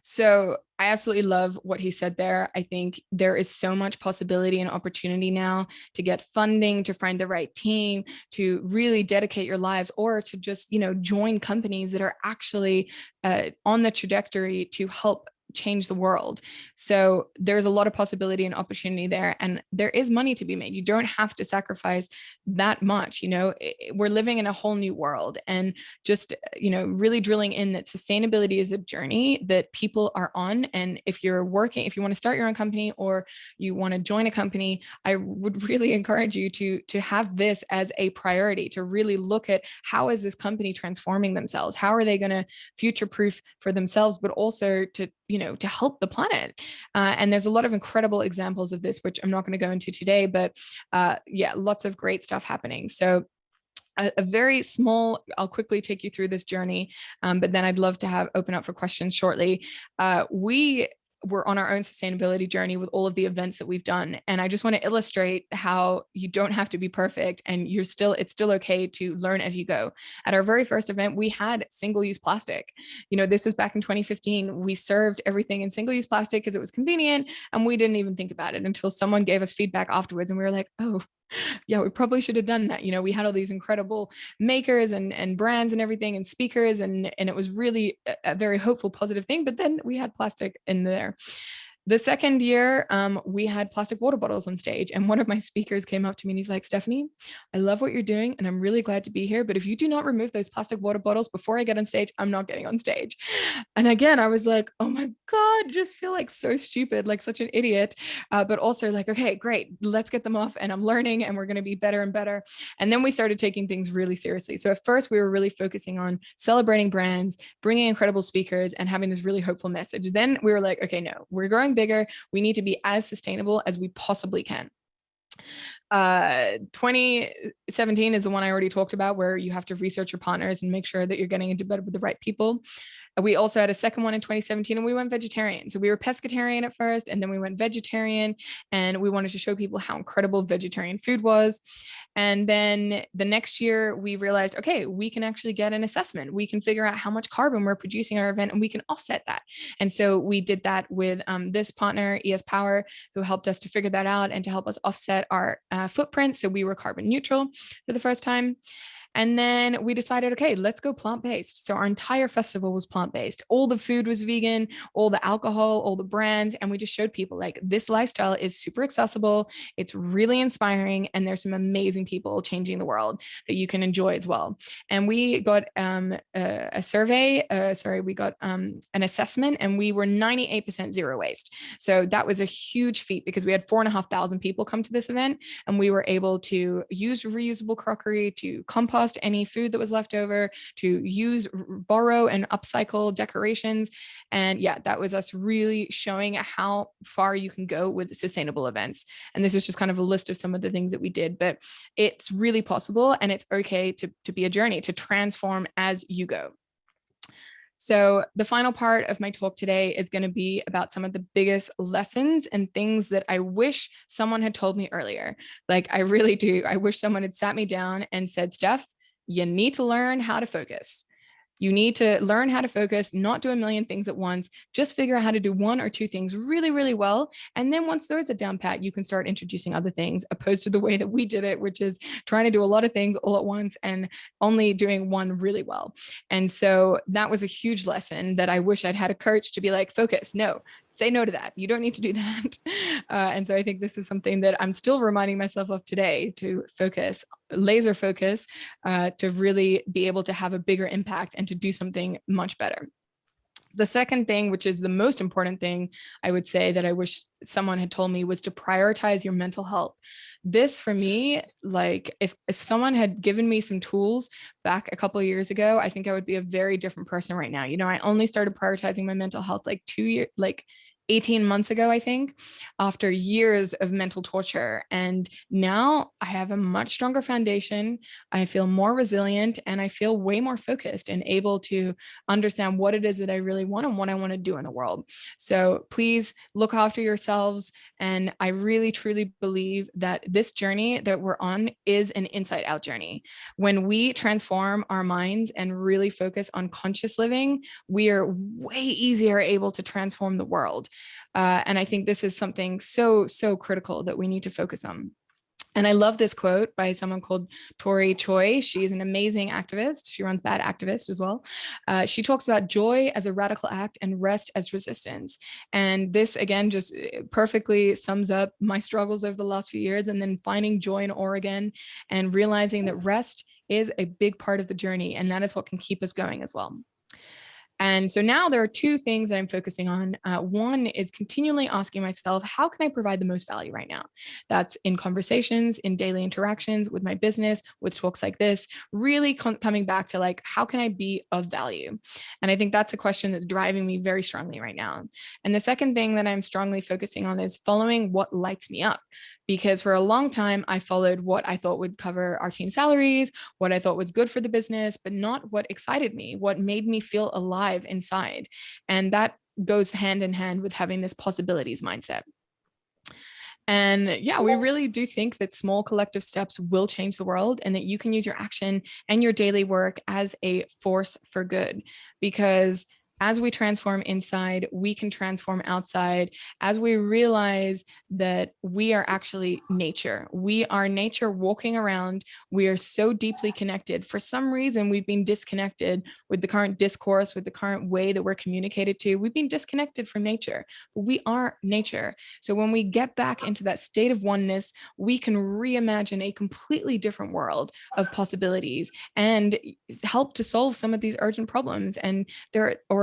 So I absolutely love what he said there. I think there is so much possibility and opportunity now to get funding, to find the right team, to really dedicate your lives, or to just, join companies that are actually on the trajectory to help change the world. So there's a lot of possibility and opportunity there, and there is money to be made. You don't have to sacrifice that much. We're living in a whole new world, and just, really drilling in that sustainability is a journey that people are on. And if you want to start your own company or you want to join a company, I would really encourage you to have this as a priority, to really look at how is this company transforming themselves? How are they going to future-proof for themselves, but also to help the planet. And there's a lot of incredible examples of this, which I'm not going to go into today, but lots of great stuff happening. So a very small, I'll quickly take you through this journey, but then I'd love to open up for questions shortly. We're on our own sustainability journey with all of the events that we've done. And I just want to illustrate how you don't have to be perfect, and it's still okay to learn as you go. At our very first event, we had single-use plastic. This was back in 2015. We served everything in single-use plastic because it was convenient, and we didn't even think about it until someone gave us feedback afterwards, and we were like, oh, yeah, we probably should have done that. We had all these incredible makers and brands and everything and speakers, and it was really a very hopeful, positive thing. But then we had plastic in there. The second year, we had plastic water bottles on stage, and one of my speakers came up to me and he's like, Stephanie, I love what you're doing and I'm really glad to be here, but if you do not remove those plastic water bottles before I get on stage, I'm not getting on stage. And again, I was like, oh my God, just feel like so stupid, like such an idiot, but also like, okay, great, let's get them off, and I'm learning and we're going to be better and better. And then we started taking things really seriously. So at first we were really focusing on celebrating brands, bringing incredible speakers, and having this really hopeful message. Then we were like, okay, no, we're growing bigger. We need to be as sustainable as we possibly can. 2017 is the one I already talked about, where you have to research your partners and make sure that you're getting into bed with the right people. We also had a second one in 2017, and we went vegetarian. So we were pescatarian at first, and then we went vegetarian, and we wanted to show people how incredible vegetarian food was. And then the next year we realized, okay, we can actually get an assessment. We can figure out how much carbon we're producing at our event, and we can offset that. And so we did that with this partner, ES Power, who helped us to figure that out and to help us offset our footprint. So we were carbon neutral for the first time. And then we decided, okay, let's go plant-based. So our entire festival was plant-based. All the food was vegan, all the alcohol, all the brands. And we just showed people like this lifestyle is super accessible. It's really inspiring. And there's some amazing people changing the world that you can enjoy as well. And we got a survey, we got an assessment, and we were 98% zero waste. So that was a huge feat because we had 4,500 people come to this event, and we were able to use reusable crockery, to compost any food that was left over, to borrow and upcycle decorations. And yeah, that was us really showing how far you can go with sustainable events. And this is just kind of a list of some of the things that we did, but it's really possible, and it's okay to be a journey, to transform as you go. So the final part of my talk today is going to be about some of the biggest lessons and things that I wish someone had told me earlier. Like, I really do. I wish someone had sat me down and said, Steph, you need to learn how to focus. You need to learn how to focus, not do a million things at once, just figure out how to do one or two things really, really well. And then once those are down pat, you can start introducing other things, opposed to the way that we did it, which is trying to do a lot of things all at once and only doing one really well. And so that was a huge lesson that I wish I'd had a coach to be like, focus, no, say no to that. You don't need to do that. And so I think this is something that I'm still reminding myself of today, to focus, laser focus, to really be able to have a bigger impact and to do something much better. The second thing, which is the most important thing I would say that I wish someone had told me, was to prioritize your mental health. This for me, like if someone had given me some tools back a couple of years ago, I think I would be a very different person right now. You know, I only started prioritizing my mental health like 18 months ago, I think, after years of mental torture. And now I have a much stronger foundation. I feel more resilient and I feel way more focused and able to understand what it is that I really want and what I want to do in the world. So please look after yourselves. And I really, truly believe that this journey that we're on is an inside out journey. When we transform our minds and really focus on conscious living, we are way easier able to transform the world. And I think this is something so, so critical that we need to focus on. And I love this quote by someone called Tori Choi. She's an amazing activist. She runs Bad Activist as well. She talks about joy as a radical act and rest as resistance. And this, again, just perfectly sums up my struggles over the last few years, and then finding joy in Oregon and realizing that rest is a big part of the journey. And that is what can keep us going as well. And so now there are two things that I'm focusing on. One is continually asking myself, how can I provide the most value right now? That's in conversations, in daily interactions with my business, with talks like this, really coming back to like, how can I be of value? And I think that's a question that's driving me very strongly right now. And the second thing that I'm strongly focusing on is following what lights me up. Because for a long time, I followed what I thought would cover our team salaries, what I thought was good for the business, but not what excited me, what made me feel alive inside. And that goes hand in hand with having this possibilities mindset. And yeah, we really do think that small collective steps will change the world, and that you can use your action and your daily work as a force for good. Because as we transform inside, we can transform outside. As we realize that we are actually nature. We are nature walking around. We are so deeply connected. For some reason, we've been disconnected with the current discourse, with the current way that we're communicated to. We've been disconnected from nature, but we are nature. So when we get back into that state of oneness, we can reimagine a completely different world of possibilities and help to solve some of these urgent problems. And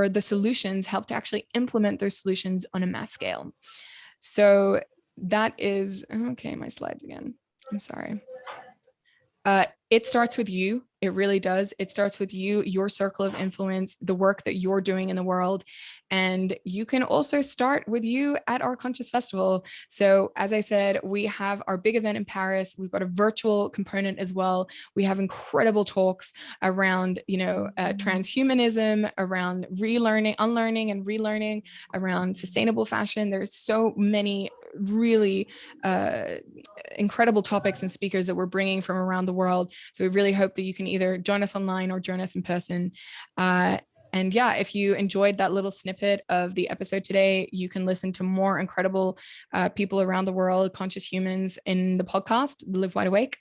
the solutions help to actually implement those solutions on a mass scale. So that is, okay, my slides again. I'm sorry. It starts with you. It really does. It starts with you, your circle of influence, the work that you're doing in the world. And you can also start with you at our Conscious Festival. So as I said, we have our big event in Paris. We've got a virtual component as well. We have incredible talks around, transhumanism, around relearning, unlearning and relearning, around sustainable fashion. There's so many really incredible topics and speakers that we're bringing from around the world. So we really hope that you can either join us online or join us in person. And yeah, if you enjoyed that little snippet of the episode today, you can listen to more incredible people around the world, conscious humans, in the podcast, Live Wide Awake.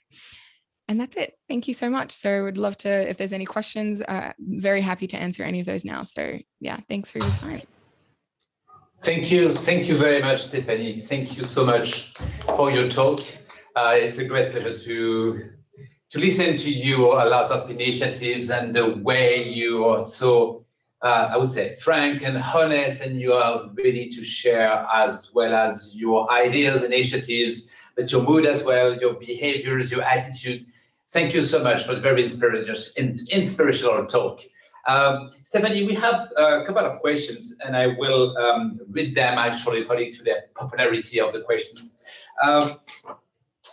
And that's it. Thank you so much. So I would love to, if there's any questions, very happy to answer any of those now. So yeah, thanks for your time. Thank you. Thank you very much, Stephanie. Thank you so much for your talk. It's a great pleasure to listen to you, a lot of initiatives, and the way you are so, I would say, frank and honest, and you are ready to share as well as your ideas, initiatives, but your mood as well, your behaviors, your attitude. Thank you so much for the very inspirational talk. Stephanie, we have a couple of questions, and I will read them actually according to the popularity of the question.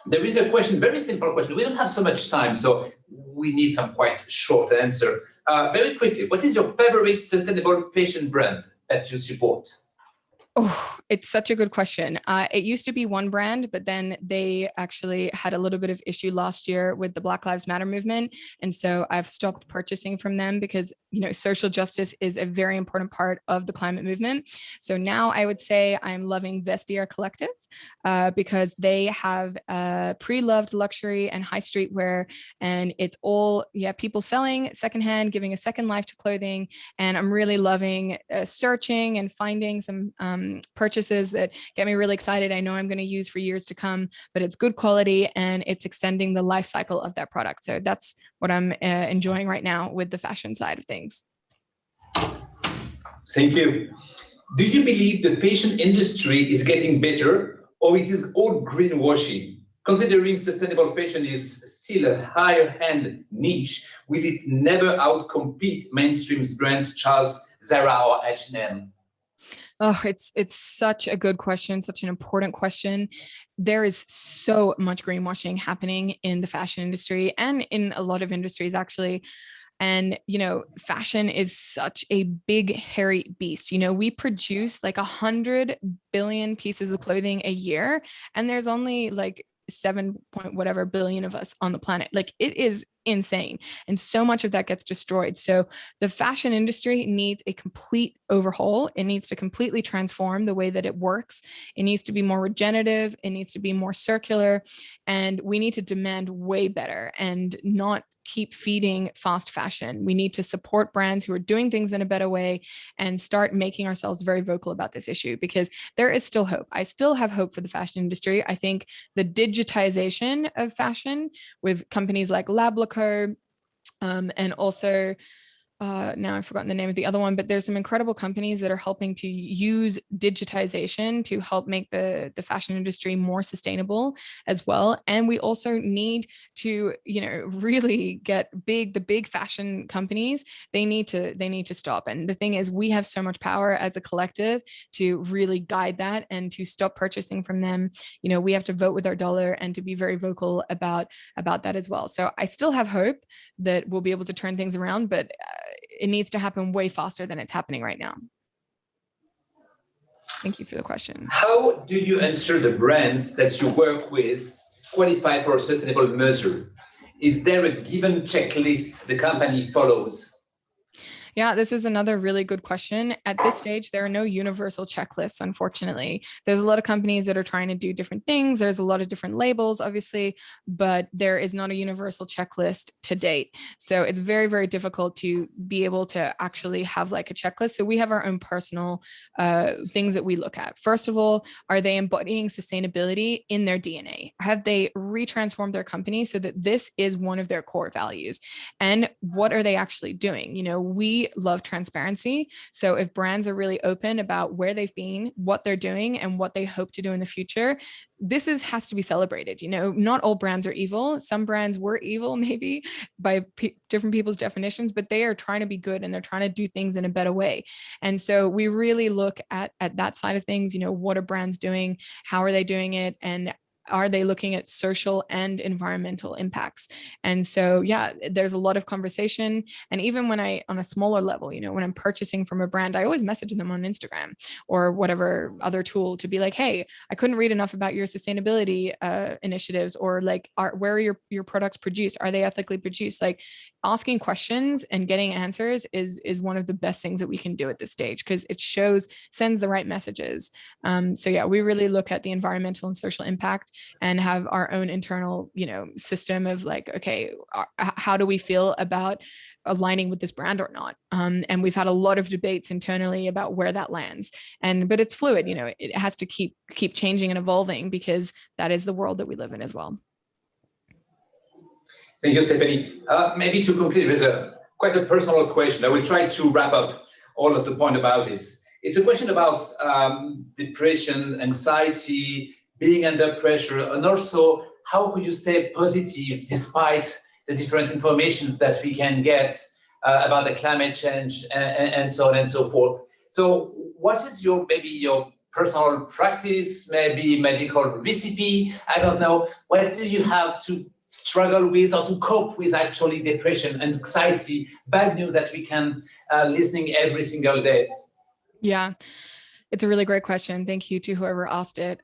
There is a question, very simple question. We don't have so much time, so we need some quite short answer. very quickly, what is your favorite sustainable fashion brand that you support? Oh, it's such a good question. It used to be one brand, but then they actually had a little bit of issue last year with the Black Lives Matter movement. And so I've stopped purchasing from them because, social justice is a very important part of the climate movement. So now I would say I'm loving Vestiaire Collective because they have pre-loved luxury and high street wear. And it's all, people selling secondhand, giving a second life to clothing. And I'm really loving searching and finding some purchases that get me really excited. I know I'm going to use for years to come, but it's good quality and it's extending the life cycle of that product. So that's what I'm enjoying right now with the fashion side of things. Thank you. Do you believe the fashion industry is getting better or it is all greenwashing? Considering sustainable fashion is still a higher end niche, will it never outcompete mainstream brands such as Zara or H&M? Oh, it's such a good question, such an important question. There is so much greenwashing happening in the fashion industry and in a lot of industries, actually. And, fashion is such a big, hairy beast. We produce like 100 billion pieces of clothing a year, and there's only like 7 point whatever billion of us on the planet. Like, it is insane. And so much of that gets destroyed. So the fashion industry needs a complete overhaul. It needs to completely transform the way that it works. It needs to be more regenerative. It needs to be more circular. And we need to demand way better and not keep feeding fast fashion. We need to support brands who are doing things in a better way and start making ourselves very vocal about this issue, because there is still hope. I still have hope for the fashion industry. I think the digitization of fashion with companies like Lablaco, and also now I've forgotten the name of the other one, but there's some incredible companies that are helping to use digitization to help make the fashion industry more sustainable as well. And we also need to, really get the big fashion companies, they need to stop. And the thing is, we have so much power as a collective to really guide that and to stop purchasing from them. We have to vote with our dollar and to be very vocal about that as well. So I still have hope that we'll be able to turn things around, but it needs to happen way faster than it's happening right now. Thank you for the question. How do you ensure the brands that you work with qualify for a sustainable measure? Is there a given checklist the company follows? Yeah, this is another really good question. At this stage, there are no universal checklists, unfortunately. There's a lot of companies that are trying to do different things. There's a lot of different labels, obviously, but there is not a universal checklist to date. So it's very, very difficult to be able to actually have like a checklist. So we have our own personal things that we look at. First of all, are they embodying sustainability in their DNA? Have they retransformed their company so that this is one of their core values? And what are they actually doing? We love transparency. So if brands are really open about where they've been, what they're doing, and what they hope to do in the future, this has to be celebrated. Not all brands are evil. Some brands were evil, maybe by different people's definitions, but they are trying to be good and they're trying to do things in a better way. And so we really look at that side of things. What are brands doing? How are they doing it? And are they looking at social and environmental impacts? And so, yeah, there's a lot of conversation. And even when on a smaller level, when I'm purchasing from a brand, I always message them on Instagram or whatever other tool to be like, hey, I couldn't read enough about your sustainability initiatives, or like, where are your products produced? Are they ethically produced? Like, asking questions and getting answers is one of the best things that we can do at this stage, because it sends the right messages. So yeah, we really look at the environmental and social impact and have our own internal, system of like, okay, how do we feel about aligning with this brand or not? And we've had a lot of debates internally about where that lands. But it's fluid, it has to keep changing and evolving, because that is the world that we live in as well. Thank you, Stephanie. Maybe to conclude, there's quite a personal question. I will try to wrap up all of the point about it. It's a question about depression, anxiety, being under pressure, and also how could you stay positive despite the different informations that we can get about the climate change and so on and so forth. So what is your personal practice, maybe medical recipe? I don't know. What do you have to struggle with or to cope with actually depression and anxiety, bad news that we can listening every single day? Yeah. It's a really great question. Thank you to whoever asked it.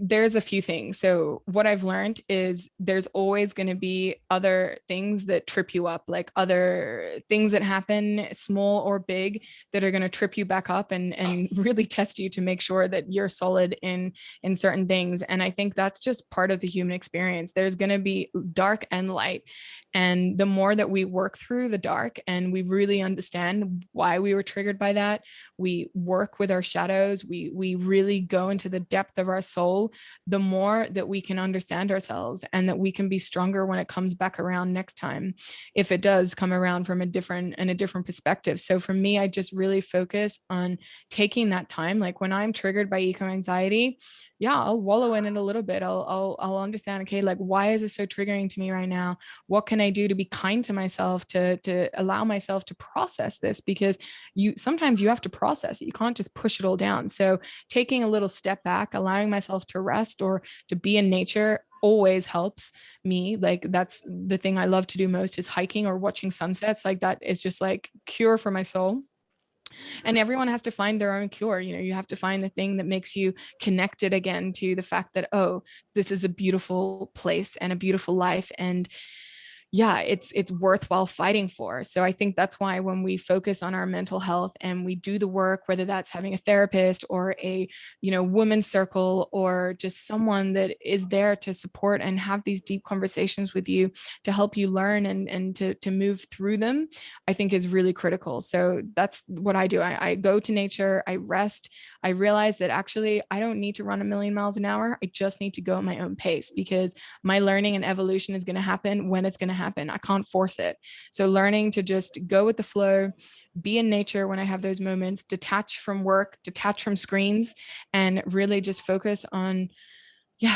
There's a few things. So what I've learned is there's always going to be other things that trip you up, like other things that happen, small or big, that are going to trip you back up and really test you to make sure that you're solid in certain things. And I think that's just part of the human experience. There's going to be dark and light. And the more that we work through the dark and we really understand why we were triggered by that, we work with our shadows, we really go into the depth of our soul, the more that we can understand ourselves and that we can be stronger when it comes back around next time, if it does come around from a different perspective. So for me, I just really focus on taking that time. Like when I'm triggered by eco-anxiety, yeah, I'll wallow in it a little bit. I'll understand, okay, like, why is this so triggering to me right now? What can I do to be kind to myself, to allow myself to process this? Because sometimes you have to process it. You can't just push it all down. So taking a little step back, allowing myself to rest or to be in nature always helps me. Like that's the thing I love to do most, is hiking or watching sunsets. Like that is just like cure for my soul. And everyone has to find their own cure. You have to find the thing that makes you connected again to the fact that, oh, this is a beautiful place and a beautiful life. And yeah, it's worthwhile fighting for. So I think that's why when we focus on our mental health and we do the work, whether that's having a therapist or a, women's circle, or just someone that is there to support and have these deep conversations with you to help you learn and to move through them, I think is really critical. So that's what I do. I go to nature, I rest. I realize that actually I don't need to run 1,000,000 miles an hour. I just need to go at my own pace, because my learning and evolution is going to happen when it's going to happen. I can't force it. So learning to just go with the flow, be in nature when I have those moments, detach from work, detach from screens, and really just focus on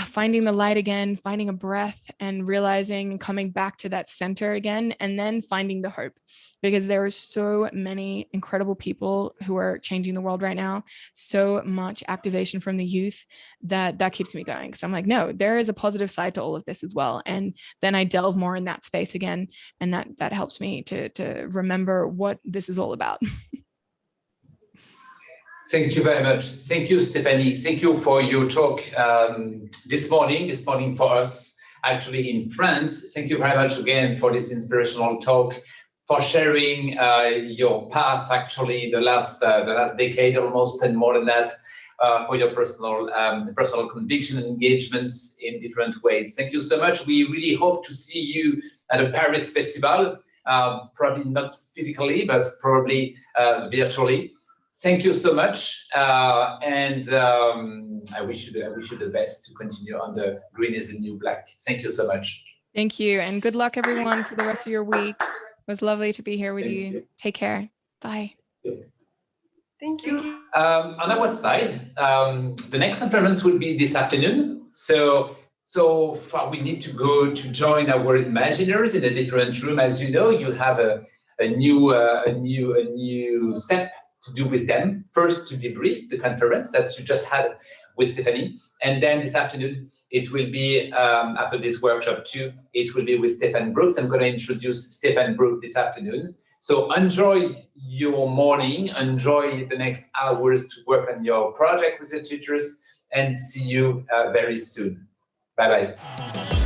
finding the light again, finding a breath and realizing and coming back to that center again, and then finding the hope, because there are so many incredible people who are changing the world right now. So much activation from the youth that keeps me going. So I'm like, no, there is a positive side to all of this as well. And then I delve more in that space again. And that helps me to remember what this is all about. Thank you very much. Thank you, Stephanie. Thank you for your talk this morning for us, actually in France. Thank you very much again for this inspirational talk, for sharing your path, actually, the last decade almost, and more than that, for your personal conviction and engagements in different ways. Thank you so much. We really hope to see you at the Paris Festival, probably not physically, but probably virtually. Thank you so much, and I wish you the best to continue on the Green is the New Black. Thank you so much. Thank you, and good luck, everyone, for the rest of your week. It was lovely to be here with you. Take care. Bye. Thank you. On our side, the next conference will be this afternoon. So far we need to go to join our imaginers in a different room. As you know, you have a new step to do with them. First, to debrief the conference that you just had with Stephanie. And then this afternoon, it will be, after this workshop too, it will be with Stephen Brooks. I'm going to introduce Stephen Brooks this afternoon. So enjoy your morning, enjoy the next hours to work on your project with your teachers, and see you very soon. Bye-bye.